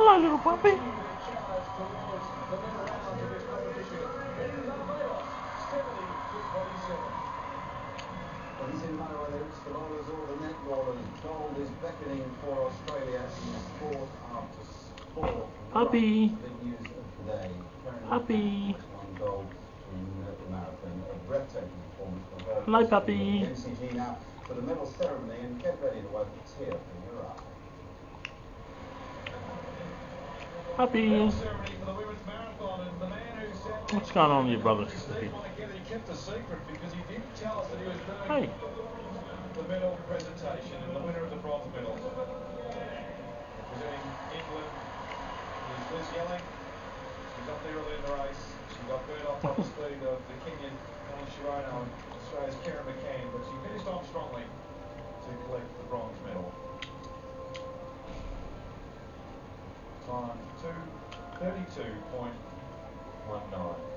Hello, little puppy. He's in no whether it's the bowlers or the net bowlers. Gold is beckoning for Australia in sport after sport. Puppy. Big news of today. Puppy. Won gold in the marathon. A breathtaking performance from her. Hello, puppy. MCG now for the medal ceremony, and get ready to wipe a tear from your eye. Puppy. What's going on with your brother? Hey. The medal presentation and the winner of the bronze medal. Representing England is Liz Yelling. She got there early in the race. She got burned off top of speed of the Kenyan Helen Shirono and Australia's Karen McCann, but she finished on strongly to collect the bronze medal. Time 2:32.19.